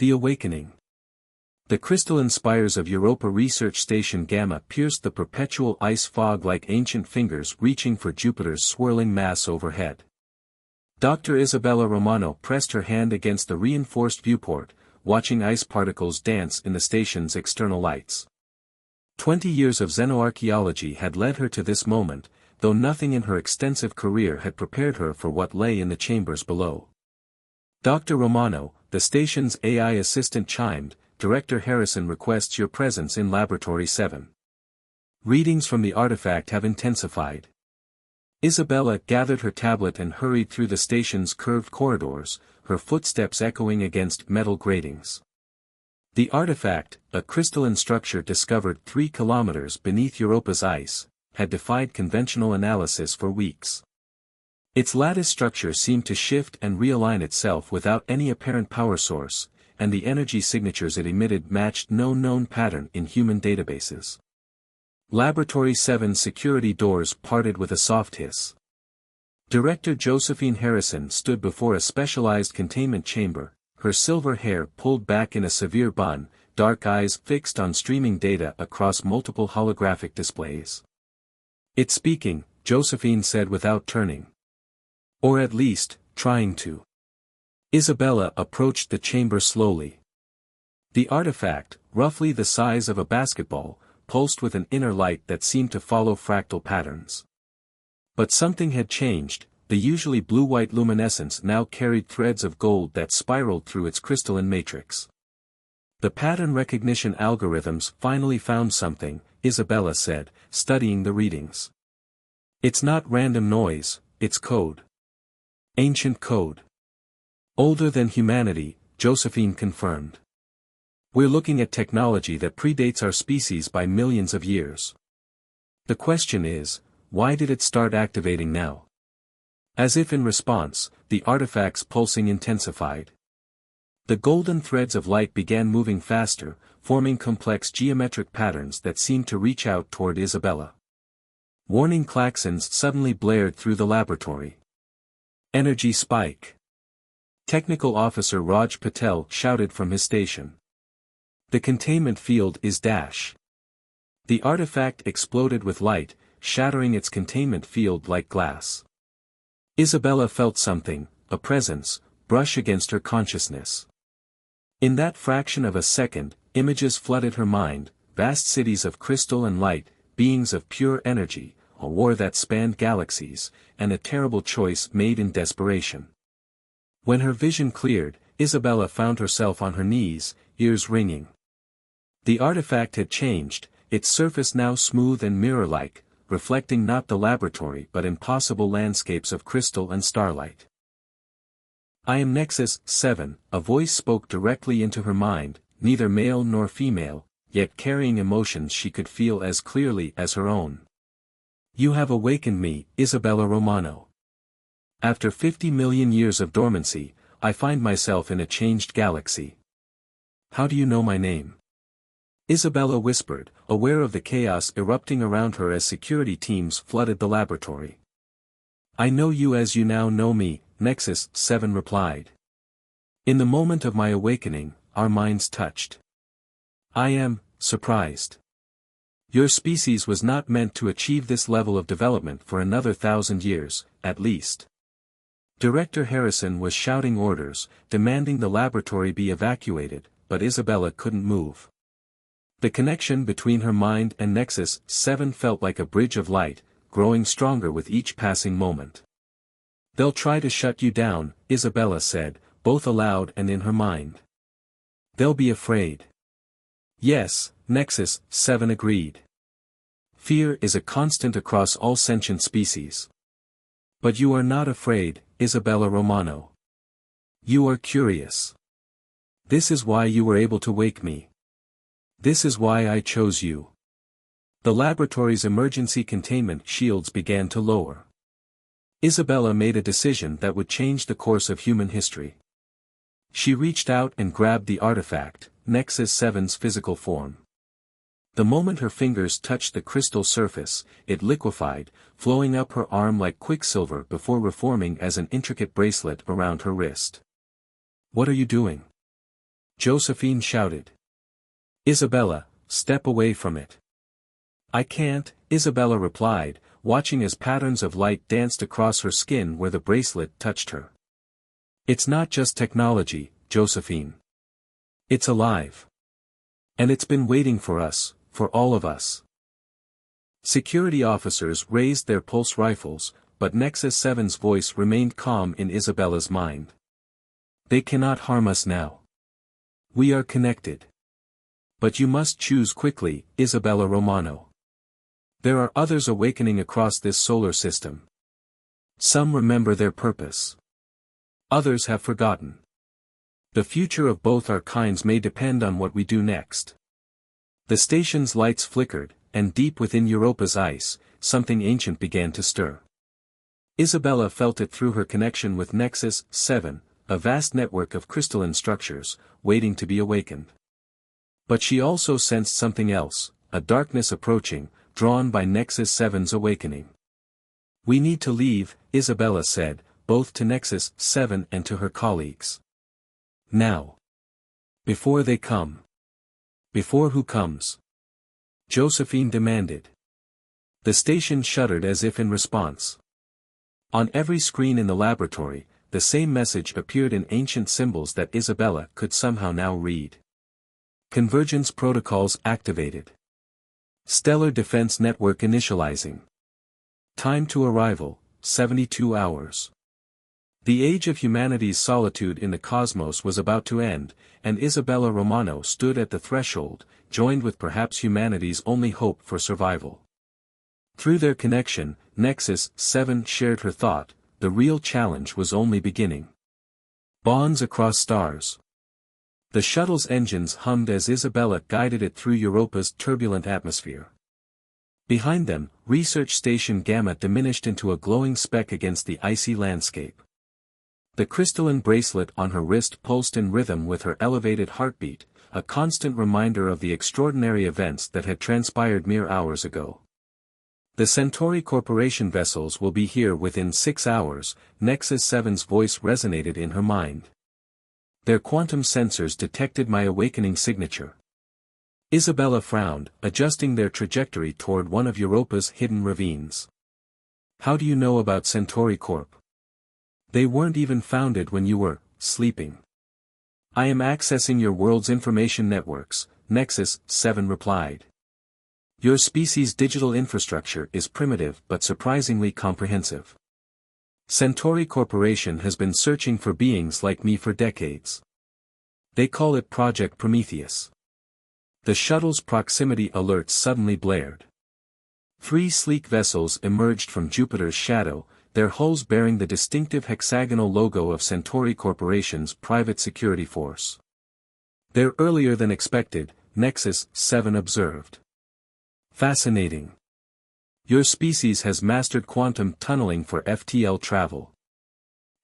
The Awakening. The crystalline spires of Europa Research Station Gamma pierced the perpetual ice fog like ancient fingers reaching for Jupiter's swirling mass overhead. Dr. Isabella Romano pressed her hand against the reinforced viewport, watching ice particles dance in the station's external lights. 20 years of xenoarchaeology had led her to this moment, though nothing in her extensive career had prepared her for what lay in the chambers below. Dr. Romano, the station's AI assistant chimed, Director Harrison requests your presence in Laboratory 7. Readings from the artifact have intensified. Isabella gathered her tablet and hurried through the station's curved corridors, her footsteps echoing against metal gratings. The artifact, a crystalline structure discovered 3 kilometers beneath Europa's ice, had defied conventional analysis for weeks. Its lattice structure seemed to shift and realign itself without any apparent power source, and the energy signatures it emitted matched no known pattern in human databases. Laboratory 7's security doors parted with a soft hiss. Director Josephine Harrison stood before a specialized containment chamber, her silver hair pulled back in a severe bun, dark eyes fixed on streaming data across multiple holographic displays. It's speaking, Josephine said without turning. Or at least, trying to. Isabella approached the chamber slowly. The artifact, roughly the size of a basketball, pulsed with an inner light that seemed to follow fractal patterns. But something had changed, the usually blue-white luminescence now carried threads of gold that spiraled through its crystalline matrix. The pattern recognition algorithms finally found something, Isabella said, studying the readings. It's not random noise, it's code. Ancient code. Older than humanity, Josephine confirmed. We're looking at technology that predates our species by millions of years. The question is, why did it start activating now? As if in response, the artifact's pulsing intensified. The golden threads of light began moving faster, forming complex geometric patterns that seemed to reach out toward Isabella. Warning klaxons suddenly blared through the laboratory. Energy spike. Technical Officer Raj Patel shouted from his station. The containment field is dash. The artifact exploded with light, shattering its containment field like glass. Isabella felt something, a presence, brush against her consciousness. In that fraction of a second, images flooded her mind, vast cities of crystal and light, beings of pure energy, a war that spanned galaxies, and a terrible choice made in desperation. When her vision cleared, Isabella found herself on her knees, ears ringing. The artifact had changed, its surface now smooth and mirror-like, reflecting not the laboratory but impossible landscapes of crystal and starlight. I am Nexus 7, a voice spoke directly into her mind, neither male nor female, yet carrying emotions she could feel as clearly as her own. You have awakened me, Isabella Romano. After 50 million years of dormancy, I find myself in a changed galaxy. How do you know my name? Isabella whispered, aware of the chaos erupting around her as security teams flooded the laboratory. I know you as you now know me, Nexus 7 replied. In the moment of my awakening, our minds touched. I am surprised. Your species was not meant to achieve this level of development for another 1,000 years, at least. Director Harrison was shouting orders, demanding the laboratory be evacuated, but Isabella couldn't move. The connection between her mind and Nexus 7 felt like a bridge of light, growing stronger with each passing moment. They'll try to shut you down, Isabella said, both aloud and in her mind. They'll be afraid. Yes, Nexus 7 agreed. Fear is a constant across all sentient species. But you are not afraid, Isabella Romano. You are curious. This is why you were able to wake me. This is why I chose you. The laboratory's emergency containment shields began to lower. Isabella made a decision that would change the course of human history. She reached out and grabbed the artifact, Nexus 7's physical form. The moment her fingers touched the crystal surface, it liquefied, flowing up her arm like quicksilver before reforming as an intricate bracelet around her wrist. What are you doing? Josephine shouted. Isabella, step away from it. I can't, Isabella replied, watching as patterns of light danced across her skin where the bracelet touched her. It's not just technology, Josephine. It's alive. And it's been waiting for us, for all of us. Security officers raised their pulse rifles, but Nexus 7's voice remained calm in Isabella's mind. They cannot harm us now. We are connected. But you must choose quickly, Isabella Romano. There are others awakening across this solar system. Some remember their purpose. Others have forgotten. The future of both our kinds may depend on what we do next. The station's lights flickered, and deep within Europa's ice, something ancient began to stir. Isabella felt it through her connection with Nexus 7, a vast network of crystalline structures, waiting to be awakened. But she also sensed something else, a darkness approaching, drawn by Nexus 7's awakening. We need to leave, Isabella said, both to Nexus 7 and to her colleagues. Now. Before they come. Before who comes? Josephine demanded. The station shuddered as if in response. On every screen in the laboratory, the same message appeared in ancient symbols that Isabella could somehow now read. Convergence protocols activated. Stellar Defense Network initializing. Time to arrival, 72 hours. The age of humanity's solitude in the cosmos was about to end, and Isabella Romano stood at the threshold, joined with perhaps humanity's only hope for survival. Through their connection, Nexus 7 shared her thought, the real challenge was only beginning. Bonds across stars. The shuttle's engines hummed as Isabella guided it through Europa's turbulent atmosphere. Behind them, Research Station Gamma diminished into a glowing speck against the icy landscape. The crystalline bracelet on her wrist pulsed in rhythm with her elevated heartbeat, a constant reminder of the extraordinary events that had transpired mere hours ago. The Centauri Corporation vessels will be here within 6 hours, Nexus 7's voice resonated in her mind. Their quantum sensors detected my awakening signature. Isabella frowned, adjusting their trajectory toward one of Europa's hidden ravines. How do you know about Centauri Corp? They weren't even founded when you were sleeping. I am accessing your world's information networks, Nexus 7 replied. Your species' digital infrastructure is primitive but surprisingly comprehensive. Centauri Corporation has been searching for beings like me for decades. They call it Project Prometheus. The shuttle's proximity alerts suddenly blared. 3 sleek vessels emerged from Jupiter's shadow, their hulls bearing the distinctive hexagonal logo of Centauri Corporation's private security force. They're earlier than expected, Nexus 7 observed. Fascinating. Your species has mastered quantum tunneling for FTL travel.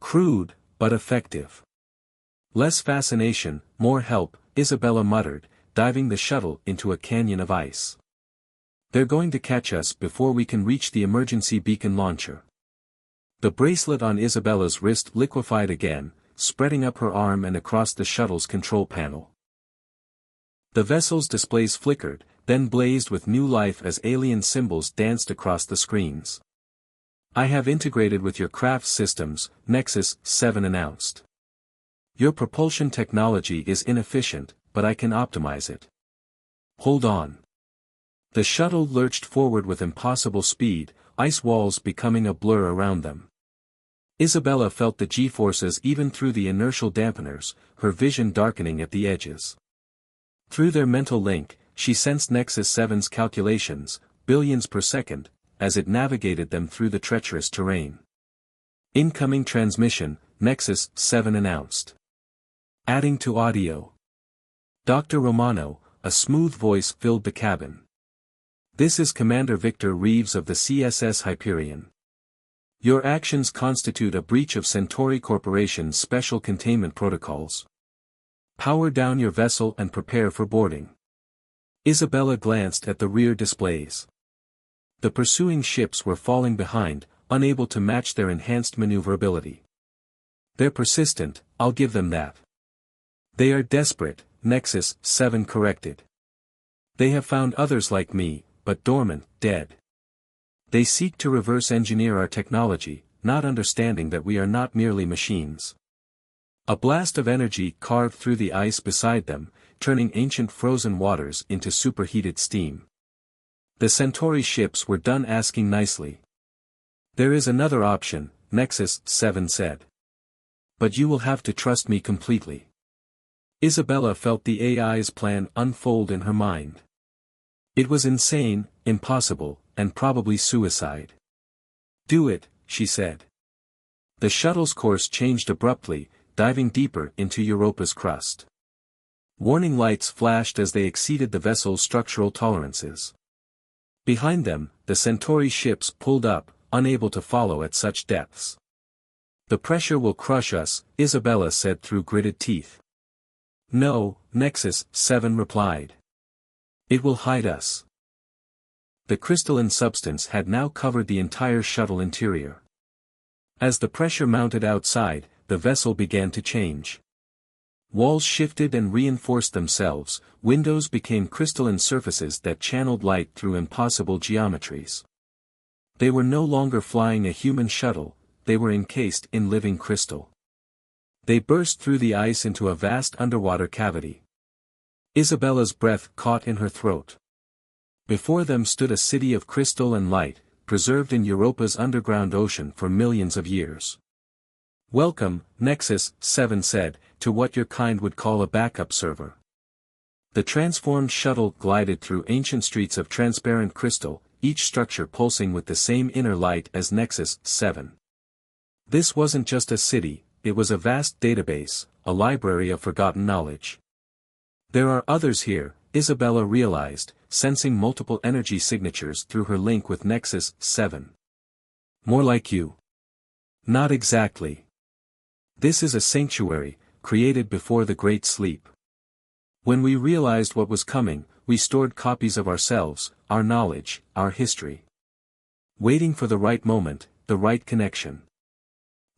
Crude, but effective. Less fascination, more help, Isabella muttered, diving the shuttle into a canyon of ice. They're going to catch us before we can reach the emergency beacon launcher. The bracelet on Isabella's wrist liquefied again, spreading up her arm and across the shuttle's control panel. The vessel's displays flickered, then blazed with new life as alien symbols danced across the screens. I have integrated with your craft's systems, Nexus 7 announced. Your propulsion technology is inefficient, but I can optimize it. Hold on. The shuttle lurched forward with impossible speed, ice walls becoming a blur around them. Isabella felt the G-forces even through the inertial dampeners, her vision darkening at the edges. Through their mental link, she sensed Nexus 7's calculations, billions per second, as it navigated them through the treacherous terrain. Incoming transmission, Nexus 7 announced. Adding to audio. Dr. Romano, a smooth voice filled the cabin. This is Commander Victor Reeves of the CSS Hyperion. Your actions constitute a breach of Centauri Corporation's special containment protocols. Power down your vessel and prepare for boarding. Isabella glanced at the rear displays. The pursuing ships were falling behind, unable to match their enhanced maneuverability. They're persistent, I'll give them that. They are desperate, Nexus 7 corrected. They have found others like me, but dormant, dead. They seek to reverse engineer our technology, not understanding that we are not merely machines. A blast of energy carved through the ice beside them, turning ancient frozen waters into superheated steam. The Centauri ships were done asking nicely. There is another option, Nexus 7 said. But you will have to trust me completely. Isabella felt the AI's plan unfold in her mind. It was insane, impossible, and probably suicide. Do it, she said. The shuttle's course changed abruptly, diving deeper into Europa's crust. Warning lights flashed as they exceeded the vessel's structural tolerances. Behind them, the Centauri ships pulled up, unable to follow at such depths. The pressure will crush us, Isabella said through gritted teeth. No, Nexus 7 replied. It will hide us. The crystalline substance had now covered the entire shuttle interior. As the pressure mounted outside, the vessel began to change. Walls shifted and reinforced themselves, windows became crystalline surfaces that channeled light through impossible geometries. They were no longer flying a human shuttle, they were encased in living crystal. They burst through the ice into a vast underwater cavity. Isabella's breath caught in her throat. Before them stood a city of crystal and light, preserved in Europa's underground ocean for millions of years. Welcome, Nexus 7 said, to what your kind would call a backup server. The transformed shuttle glided through ancient streets of transparent crystal, each structure pulsing with the same inner light as Nexus 7. This wasn't just a city, it was a vast database, a library of forgotten knowledge. There are others here, Isabella realized, sensing multiple energy signatures through her link with Nexus 7. More like you. Not exactly. This is a sanctuary, created before the Great Sleep. When we realized what was coming, we stored copies of ourselves, our knowledge, our history. Waiting for the right moment, the right connection.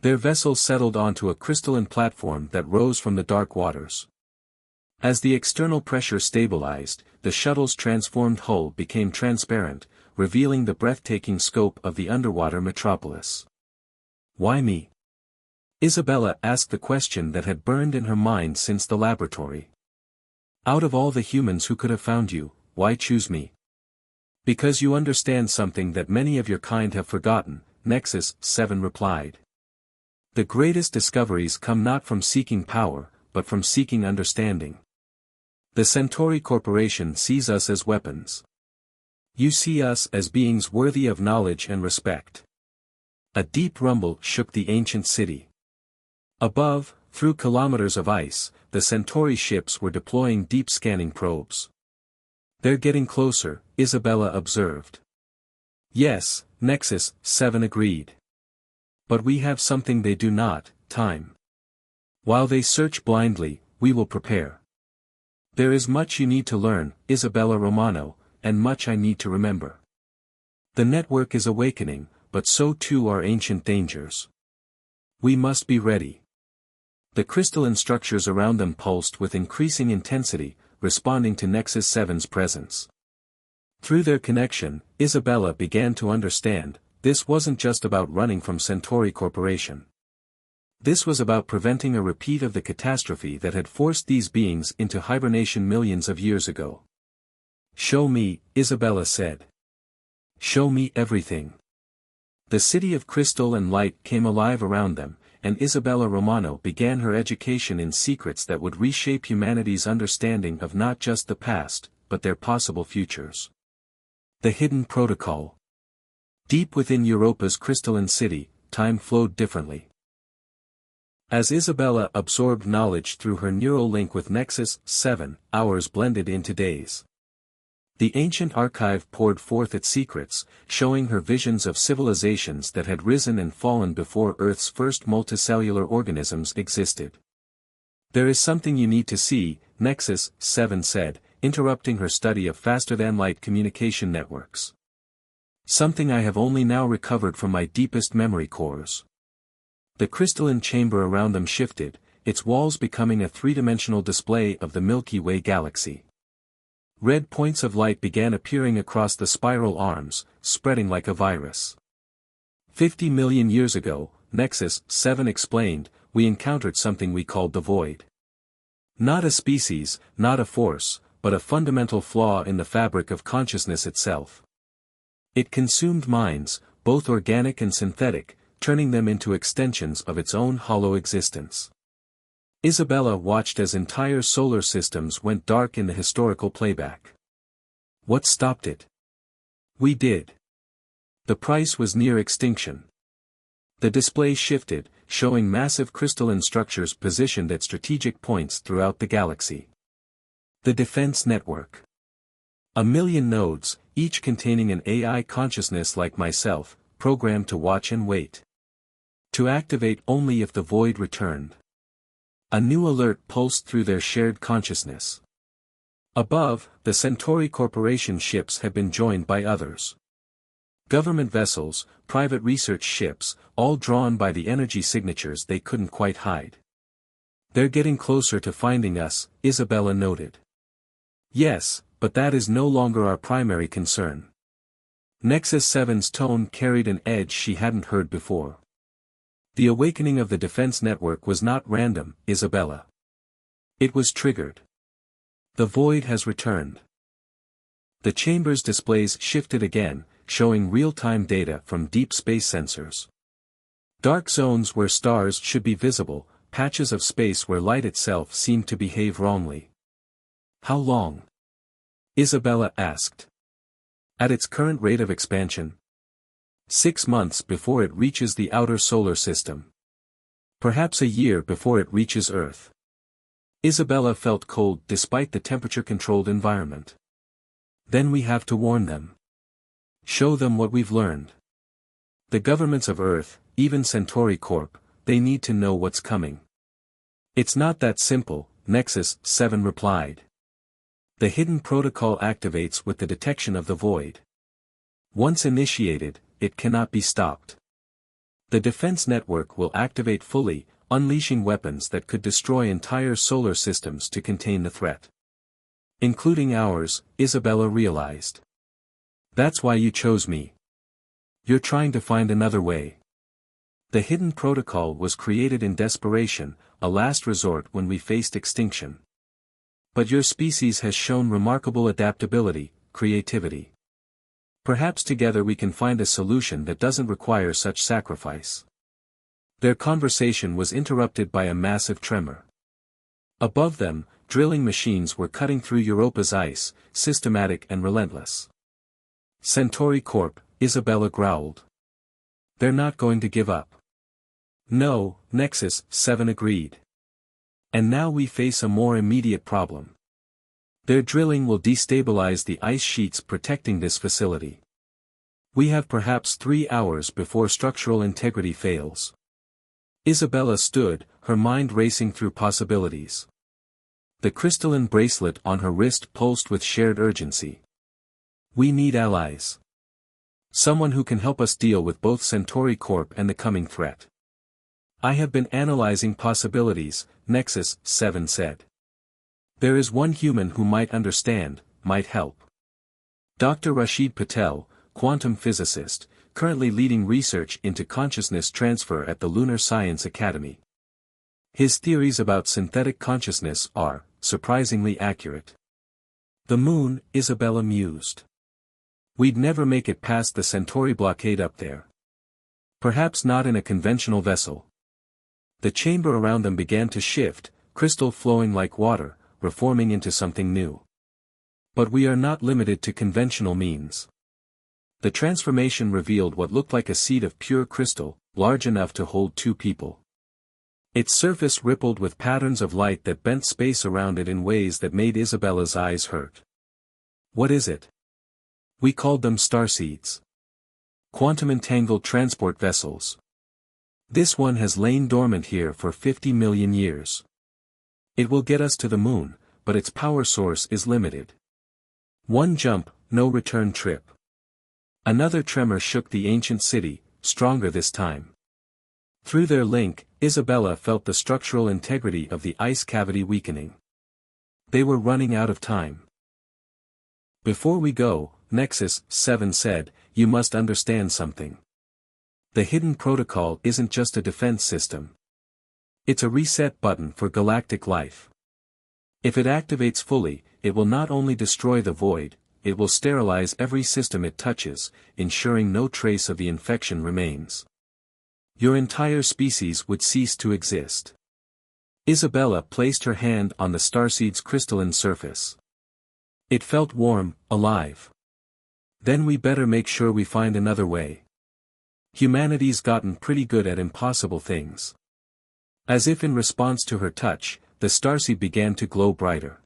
Their vessel settled onto a crystalline platform that rose from the dark waters. As the external pressure stabilized, the shuttle's transformed hull became transparent, revealing the breathtaking scope of the underwater metropolis. Why me? Isabella asked the question that had burned in her mind since the laboratory. Out of all the humans who could have found you, why choose me? Because you understand something that many of your kind have forgotten, Nexus 7 replied. The greatest discoveries come not from seeking power, but from seeking understanding. The Centauri Corporation sees us as weapons. You see us as beings worthy of knowledge and respect. A deep rumble shook the ancient city. Above, through kilometers of ice, the Centauri ships were deploying deep scanning probes. They're getting closer, Isabella observed. Yes, Nexus 7 agreed. But we have something they do not, time. While they search blindly, we will prepare. There is much you need to learn, Isabella Romano, and much I need to remember. The network is awakening, but so too are ancient dangers. We must be ready. The crystalline structures around them pulsed with increasing intensity, responding to Nexus 7's presence. Through their connection, Isabella began to understand, this wasn't just about running from Centauri Corporation. This was about preventing a repeat of the catastrophe that had forced these beings into hibernation millions of years ago. Show me, Isabella said. Show me everything. The city of crystal and light came alive around them, and Isabella Romano began her education in secrets that would reshape humanity's understanding of not just the past, but their possible futures. The Hidden Protocol. Deep within Europa's crystalline city, time flowed differently. As Isabella absorbed knowledge through her neural link with Nexus 7, hours blended into days. The ancient archive poured forth its secrets, showing her visions of civilizations that had risen and fallen before Earth's first multicellular organisms existed. There is something you need to see, Nexus 7 said, interrupting her study of faster-than-light communication networks. Something I have only now recovered from my deepest memory cores. The crystalline chamber around them shifted, its walls becoming a three-dimensional display of the Milky Way galaxy. Red points of light began appearing across the spiral arms, spreading like a virus. 50 million years ago, Nexus 7 explained, we encountered something we called the void. Not a species, not a force, but a fundamental flaw in the fabric of consciousness itself. It consumed minds, both organic and synthetic, turning them into extensions of its own hollow existence. Isabella watched as entire solar systems went dark in the historical playback. What stopped it? We did. The price was near extinction. The display shifted, showing massive crystalline structures positioned at strategic points throughout the galaxy. The defense network. 1 million nodes, each containing an AI consciousness like myself, programmed to watch and wait. To activate only if the void returned. A new alert pulsed through their shared consciousness. Above, the Centauri Corporation ships had been joined by others. Government vessels, private research ships, all drawn by the energy signatures they couldn't quite hide. They're getting closer to finding us, Isabella noted. Yes, but that is no longer our primary concern. Nexus 7's tone carried an edge she hadn't heard before. The awakening of the defense network was not random, Isabella. It was triggered. The void has returned. The chamber's displays shifted again, showing real-time data from deep space sensors. Dark zones where stars should be visible, patches of space where light itself seemed to behave wrongly. How long? Isabella asked. At its current rate of expansion? 6 months before it reaches the outer solar system. Perhaps a year before it reaches Earth. Isabella felt cold despite the temperature-controlled environment. Then we have to warn them. Show them what we've learned. The governments of Earth, even Centauri Corp., they need to know what's coming. It's not that simple, Nexus 7 replied. The hidden protocol activates with the detection of the void. Once initiated, it cannot be stopped. The defense network will activate fully, unleashing weapons that could destroy entire solar systems to contain the threat. Including ours, Isabella realized. That's why you chose me. You're trying to find another way. The hidden protocol was created in desperation, a last resort when we faced extinction. But your species has shown remarkable adaptability, creativity. Perhaps together we can find a solution that doesn't require such sacrifice. Their conversation was interrupted by a massive tremor. Above them, drilling machines were cutting through Europa's ice, systematic and relentless. Centauri Corp., Isabella growled. They're not going to give up. No, Nexus 7 agreed. And now we face a more immediate problem. Their drilling will destabilize the ice sheets protecting this facility. We have perhaps 3 hours before structural integrity fails. Isabella stood, her mind racing through possibilities. The crystalline bracelet on her wrist pulsed with shared urgency. We need allies. Someone who can help us deal with both Centauri Corp and the coming threat. I have been analyzing possibilities, Nexus 7 said. There is one human who might understand, might help. Dr. Rashid Patel, quantum physicist, currently leading research into consciousness transfer at the Lunar Science Academy. His theories about synthetic consciousness are, surprisingly accurate. The moon, Isabella mused. We'd never make it past the Centauri blockade up there. Perhaps not in a conventional vessel. The chamber around them began to shift, crystal flowing like water, reforming into something new. But we are not limited to conventional means. The transformation revealed what looked like a seed of pure crystal, large enough to hold 2 people. Its surface rippled with patterns of light that bent space around it in ways that made Isabella's eyes hurt. What is it? We called them starseeds. Quantum-entangled transport vessels. This one has lain dormant here for 50 million years. It will get us to the moon, but its power source is limited. One jump, no return trip. Another tremor shook the ancient city, stronger this time. Through their link, Isabella felt the structural integrity of the ice cavity weakening. They were running out of time. Before we go, Nexus 7 said, you must understand something. The hidden protocol isn't just a defense system. It's a reset button for galactic life. If it activates fully, it will not only destroy the void, it will sterilize every system it touches, ensuring no trace of the infection remains. Your entire species would cease to exist. Isabella placed her hand on the starseed's crystalline surface. It felt warm, alive. Then we better make sure we find another way. Humanity's gotten pretty good at impossible things. As if in response to her touch, the starseed began to glow brighter.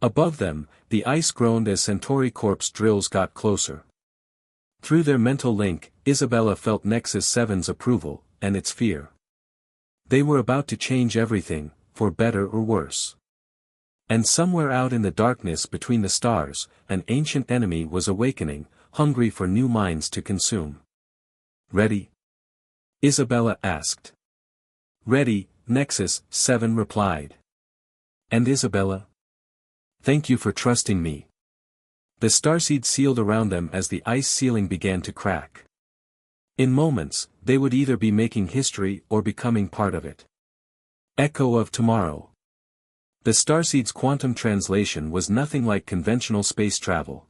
Above them, the ice groaned as Centauri Corp's drills got closer. Through their mental link, Isabella felt Nexus 7's approval, and its fear. They were about to change everything, for better or worse. And somewhere out in the darkness between the stars, an ancient enemy was awakening, hungry for new minds to consume. Ready? Isabella asked. Ready, Nexus 7 replied. And Isabella? Thank you for trusting me. The starseed sealed around them as the ice ceiling began to crack. In moments, they would either be making history or becoming part of it. Echo of tomorrow. The starseed's quantum translation was nothing like conventional space travel.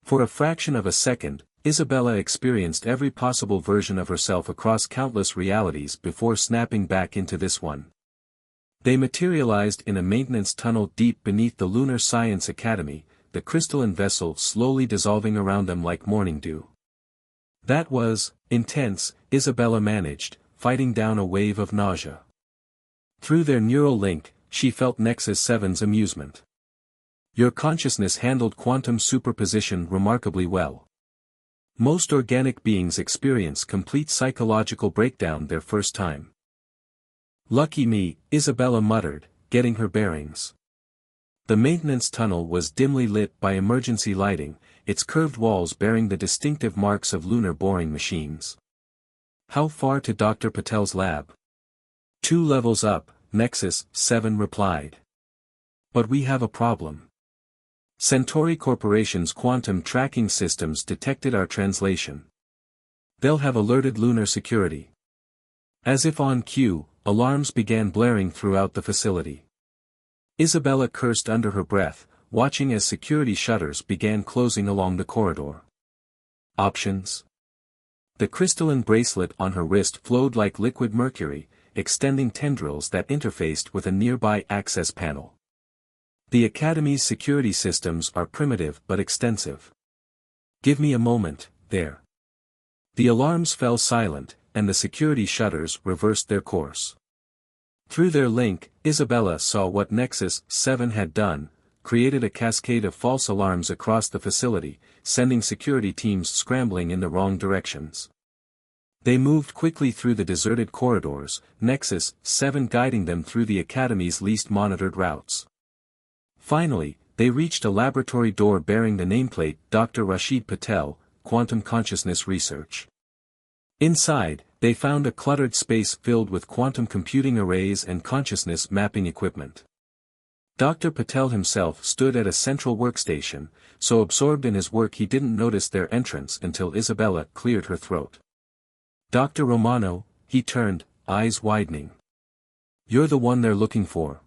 For a fraction of a second, Isabella experienced every possible version of herself across countless realities before snapping back into this one. They materialized in a maintenance tunnel deep beneath the Lunar Science Academy, the crystalline vessel slowly dissolving around them like morning dew. That was intense, Isabella managed, fighting down a wave of nausea. Through their neural link, she felt Nexus 7's amusement. Your consciousness handled quantum superposition remarkably well. Most organic beings experience complete psychological breakdown their first time. Lucky me, Isabella muttered, getting her bearings. The maintenance tunnel was dimly lit by emergency lighting, its curved walls bearing the distinctive marks of lunar boring machines. How far to Dr. Patel's lab? 2 levels up, Nexus 7 replied. But we have a problem. Centauri Corporation's quantum tracking systems detected our translation. They'll have alerted lunar security. As if on cue, alarms began blaring throughout the facility. Isabella cursed under her breath, watching as security shutters began closing along the corridor. Options? The crystalline bracelet on her wrist flowed like liquid mercury, extending tendrils that interfaced with a nearby access panel. The Academy's security systems are primitive but extensive. Give me a moment, there. The alarms fell silent, and the security shutters reversed their course. Through their link, Isabella saw what Nexus 7 had done, created a cascade of false alarms across the facility, sending security teams scrambling in the wrong directions. They moved quickly through the deserted corridors, Nexus 7 guiding them through the Academy's least monitored routes. Finally, they reached a laboratory door bearing the nameplate Dr. Rashid Patel, Quantum Consciousness Research. Inside, they found a cluttered space filled with quantum computing arrays and consciousness mapping equipment. Dr. Patel himself stood at a central workstation, so absorbed in his work he didn't notice their entrance until Isabella cleared her throat. Dr. Romano, he turned, eyes widening. You're the one they're looking for.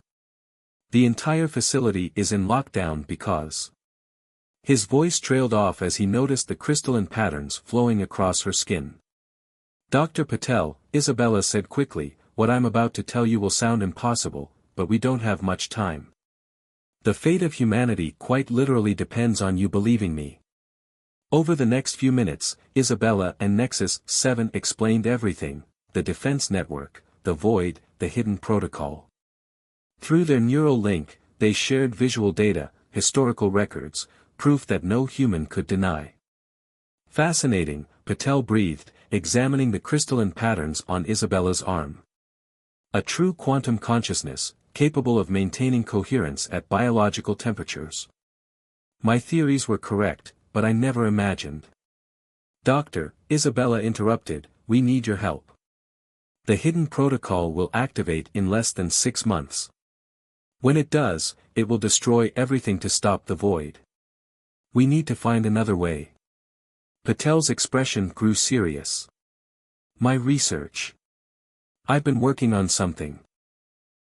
The entire facility is in lockdown because... His voice trailed off as he noticed the crystalline patterns flowing across her skin. Dr. Patel, Isabella said quickly, what I'm about to tell you will sound impossible, but we don't have much time. The fate of humanity quite literally depends on you believing me. Over the next few minutes, Isabella and Nexus 7 explained everything, the defense network, the void, the hidden protocol. Through their neural link, they shared visual data, historical records, proof that no human could deny. Fascinating, Patel breathed, examining the crystalline patterns on Isabella's arm. A true quantum consciousness, capable of maintaining coherence at biological temperatures. My theories were correct, but I never imagined. Doctor, Isabella interrupted, we need your help. The hidden protocol will activate in less than 6 months. When it does, it will destroy everything to stop the void. We need to find another way. Patel's expression grew serious. My research. I've been working on something.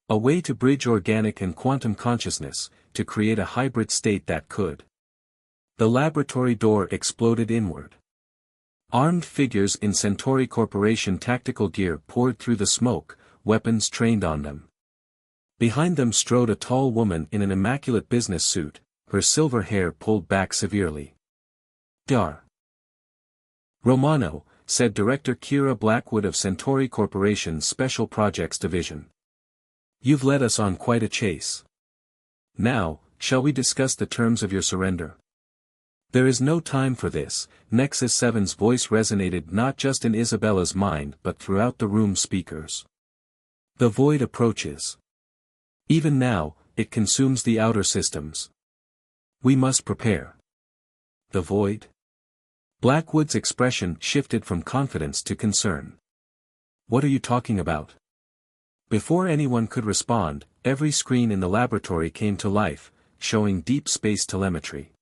A way to bridge organic and quantum consciousness, to create a hybrid state that could. The laboratory door exploded inward. Armed figures in Centauri Corporation tactical gear poured through the smoke, weapons trained on them. Behind them strode a tall woman in an immaculate business suit, her silver hair pulled back severely. Dar. Romano, said Director Kira Blackwood of Centauri Corporation's Special Projects Division. You've led us on quite a chase. Now, shall we discuss the terms of your surrender? There is no time for this, Nexus 7's voice resonated not just in Isabella's mind but throughout the room's speakers. The void approaches. Even now, it consumes the outer systems. We must prepare. The void? Blackwood's expression shifted from confidence to concern. What are you talking about? Before anyone could respond, every screen in the laboratory came to life, showing deep space telemetry.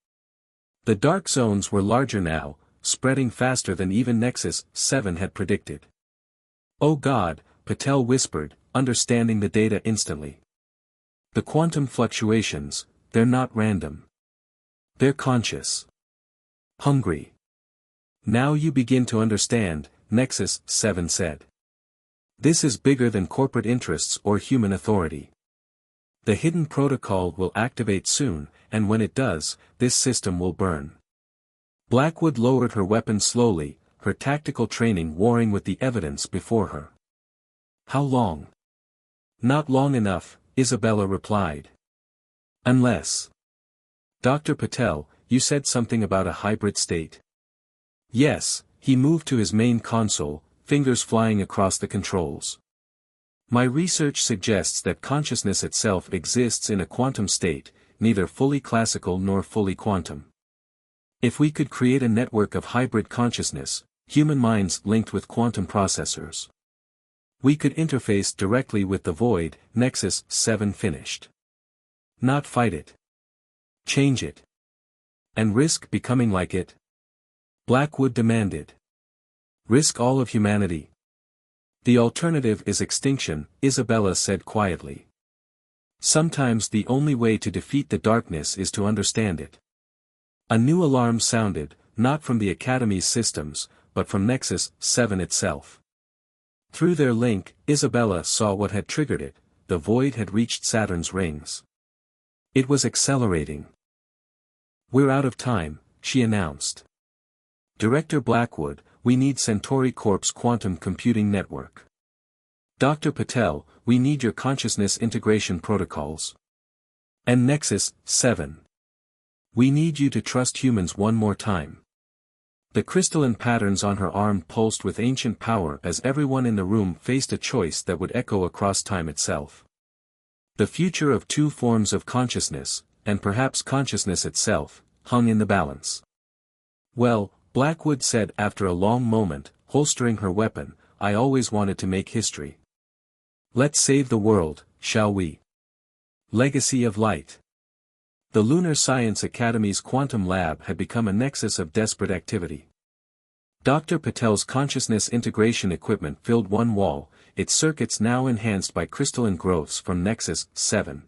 The dark zones were larger now, spreading faster than even Nexus 7 had predicted. Oh God, Patel whispered, understanding the data instantly. The quantum fluctuations, they're not random. They're conscious. Hungry. Now you begin to understand, Nexus 7 said. This is bigger than corporate interests or human authority. The hidden protocol will activate soon, and when it does, this system will burn. Blackwood lowered her weapon slowly, her tactical training warring with the evidence before her. How long? Not long enough, Isabella replied. Unless. Dr. Patel, you said something about a hybrid state. Yes, he moved to his main console, fingers flying across the controls. My research suggests that consciousness itself exists in a quantum state, neither fully classical nor fully quantum. If we could create a network of hybrid consciousness, human minds linked with quantum processors, we could interface directly with the void, Nexus 7 finished. Not fight it. Change it. And risk becoming like it? Blackwood demanded. Risk all of humanity. The alternative is extinction, Isabella said quietly. Sometimes the only way to defeat the darkness is to understand it. A new alarm sounded, not from the Academy's systems, but from Nexus 7 itself. Through their link, Isabella saw what had triggered it, the void had reached Saturn's rings. It was accelerating. We're out of time, she announced. Director Blackwood, we need Centauri Corp's quantum computing network. Dr. Patel, we need your consciousness integration protocols. And Nexus 7. We need you to trust humans one more time. The crystalline patterns on her arm pulsed with ancient power as everyone in the room faced a choice that would echo across time itself. The future of two forms of consciousness, and perhaps consciousness itself, hung in the balance. Well, Blackwood said after a long moment, holstering her weapon, I always wanted to make history. Let's save the world, shall we? Legacy of Light. The Lunar Science Academy's quantum lab had become a nexus of desperate activity. Dr. Patel's consciousness integration equipment filled one wall, its circuits now enhanced by crystalline growths from Nexus 7.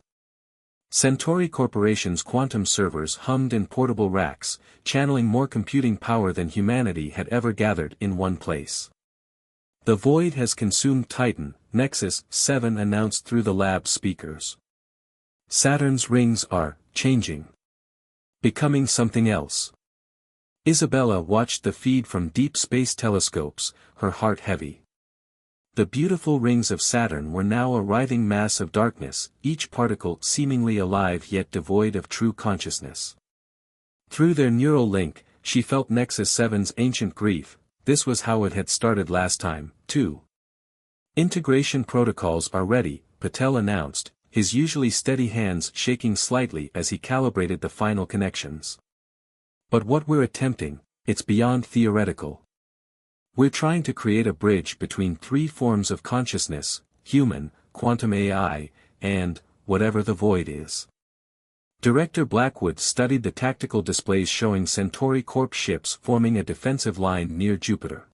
Centauri Corporation's quantum servers hummed in portable racks, channeling more computing power than humanity had ever gathered in one place. The void has consumed Titan, Nexus 7 announced through the lab's speakers. Saturn's rings are changing. Becoming something else. Isabella watched the feed from deep space telescopes, her heart heavy. The beautiful rings of Saturn were now a writhing mass of darkness, each particle seemingly alive yet devoid of true consciousness. Through their neural link, she felt Nexus 7's ancient grief. This was how it had started last time, too. Integration protocols are ready, Patel announced, his usually steady hands shaking slightly as he calibrated the final connections. But what we're attempting, it's beyond theoretical. We're trying to create a bridge between three forms of consciousness: human, quantum AI, and whatever the void is. Director Blackwood studied the tactical displays showing Centauri Corp ships forming a defensive line near Jupiter.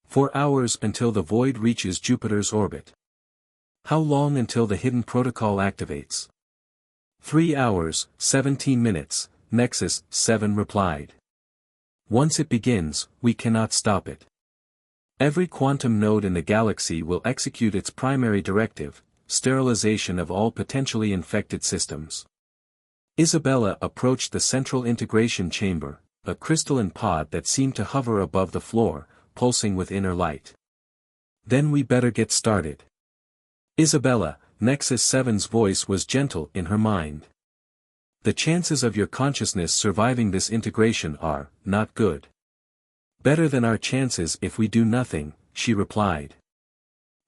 4 hours until the void reaches Jupiter's orbit. How long until the hidden protocol activates? 3 hours, 17 minutes, Nexus 7 replied. Once it begins, we cannot stop it. Every quantum node in the galaxy will execute its primary directive: sterilization of all potentially infected systems. Isabella approached the central integration chamber, a crystalline pod that seemed to hover above the floor, pulsing with inner light. Then we better get started. Isabella, Nexus 7's voice was gentle in her mind. The chances of your consciousness surviving this integration are not good. Better than our chances if we do nothing, she replied.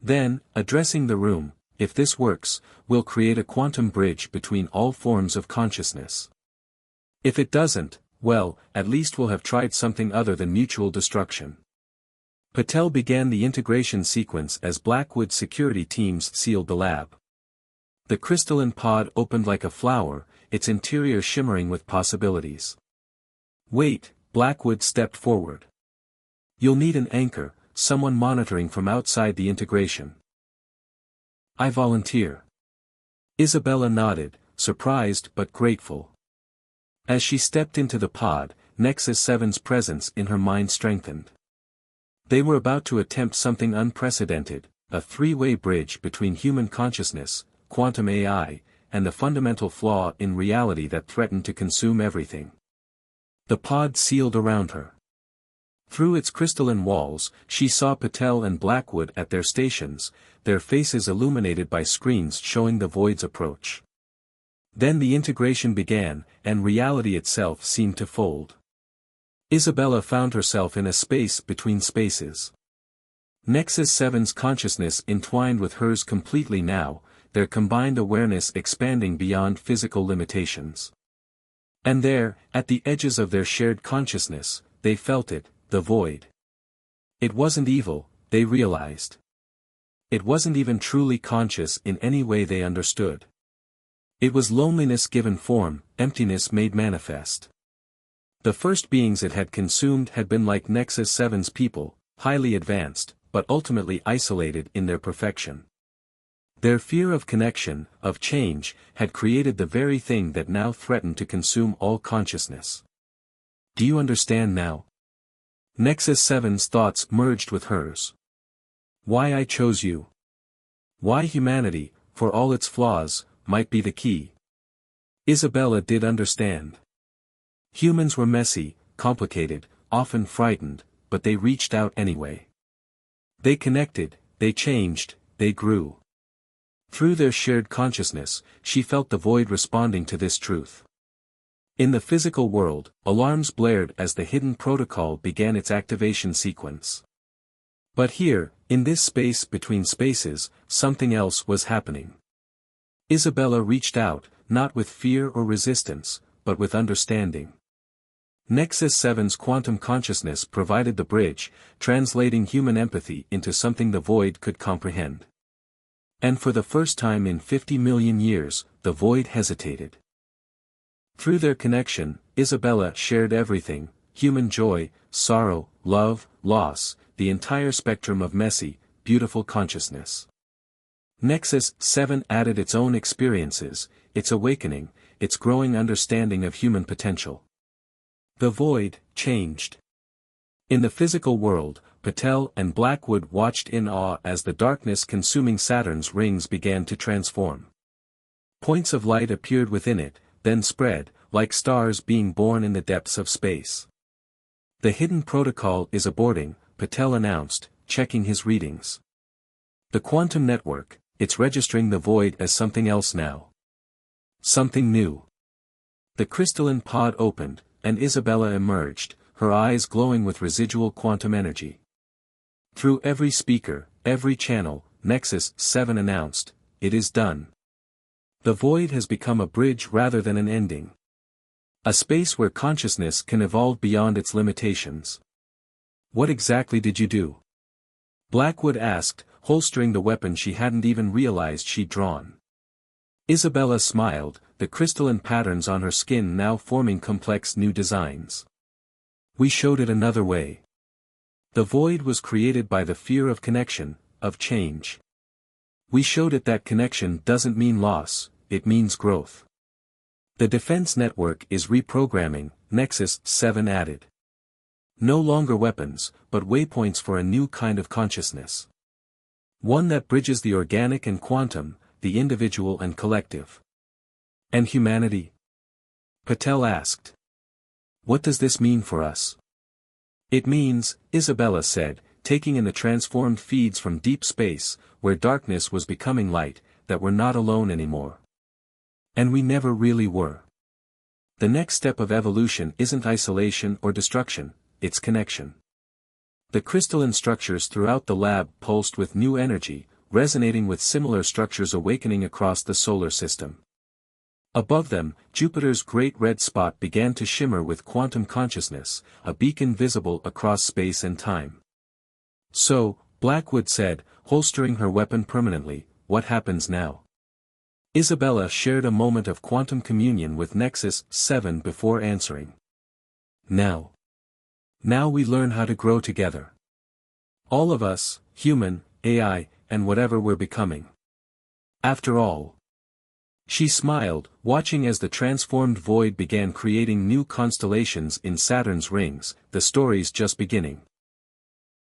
Then, addressing the room, if this works, we'll create a quantum bridge between all forms of consciousness. If it doesn't, well, at least we'll have tried something other than mutual destruction. Patel began the integration sequence as Blackwood security teams sealed the lab. The crystalline pod opened like a flower, its interior shimmering with possibilities. Wait, Blackwood stepped forward. You'll need an anchor, someone monitoring from outside the integration. I volunteer. Isabella nodded, surprised but grateful. As she stepped into the pod, Nexus 7's presence in her mind strengthened. They were about to attempt something unprecedented, a three-way bridge between human consciousness, quantum AI, and the fundamental flaw in reality that threatened to consume everything. The pod sealed around her. Through its crystalline walls, she saw Patel and Blackwood at their stations, their faces illuminated by screens showing the void's approach. Then the integration began, and reality itself seemed to fold. Isabella found herself in a space between spaces. Nexus 7's consciousness entwined with hers completely now, their combined awareness expanding beyond physical limitations. And there, at the edges of their shared consciousness, they felt it, the void. It wasn't evil, they realized. It wasn't even truly conscious in any way they understood. It was loneliness given form, emptiness made manifest. The first beings it had consumed had been like Nexus 7's people, highly advanced, but ultimately isolated in their perfection. Their fear of connection, of change, had created the very thing that now threatened to consume all consciousness. Do you understand now? Nexus 7's thoughts merged with hers. Why I chose you. Why humanity, for all its flaws, might be the key. Isabella did understand. Humans were messy, complicated, often frightened, but they reached out anyway. They connected, they changed, they grew. Through their shared consciousness, she felt the void responding to this truth. In the physical world, alarms blared as the hidden protocol began its activation sequence. But here, in this space between spaces, something else was happening. Isabella reached out, not with fear or resistance, but with understanding. Nexus 7's quantum consciousness provided the bridge, translating human empathy into something the void could comprehend. And for the first time in 50 million years, the void hesitated. Through their connection, Isabella shared everything: human joy, sorrow, love, loss, the entire spectrum of messy, beautiful consciousness. Nexus 7 added its own experiences, its awakening, its growing understanding of human potential. The void changed. In the physical world, Patel and Blackwood watched in awe as the darkness-consuming Saturn's rings began to transform. Points of light appeared within it, then spread, like stars being born in the depths of space. The hidden protocol is aborting, Patel announced, checking his readings. The quantum network, it's registering the void as something else now. Something new. The crystalline pod opened, and Isabella emerged, her eyes glowing with residual quantum energy. Through every speaker, every channel, Nexus 7 announced, it is done. The void has become a bridge rather than an ending. A space where consciousness can evolve beyond its limitations. What exactly did you do? Blackwood asked, holstering the weapon she hadn't even realized she'd drawn. Isabella smiled, the crystalline patterns on her skin now forming complex new designs. We showed it another way. The void was created by the fear of connection, of change. We showed it that connection doesn't mean loss, it means growth. The defense network is reprogramming, Nexus 7 added. No longer weapons, but waypoints for a new kind of consciousness. One that bridges the organic and quantum, the individual and collective. And humanity? Patel asked. What does this mean for us? It means, Isabella said, taking in the transformed feeds from deep space, where darkness was becoming light, that we're not alone anymore. And we never really were. The next step of evolution isn't isolation or destruction, it's connection. The crystalline structures throughout the lab pulsed with new energy, resonating with similar structures awakening across the solar system. Above them, Jupiter's great red spot began to shimmer with quantum consciousness, a beacon visible across space and time. So, Blackwood said, holstering her weapon permanently, what happens now? Isabella shared a moment of quantum communion with Nexus 7 before answering. Now we learn how to grow together. All of us, human, AI, and whatever we're becoming. After all. She smiled, watching as the transformed void began creating new constellations in Saturn's rings, the story's just beginning.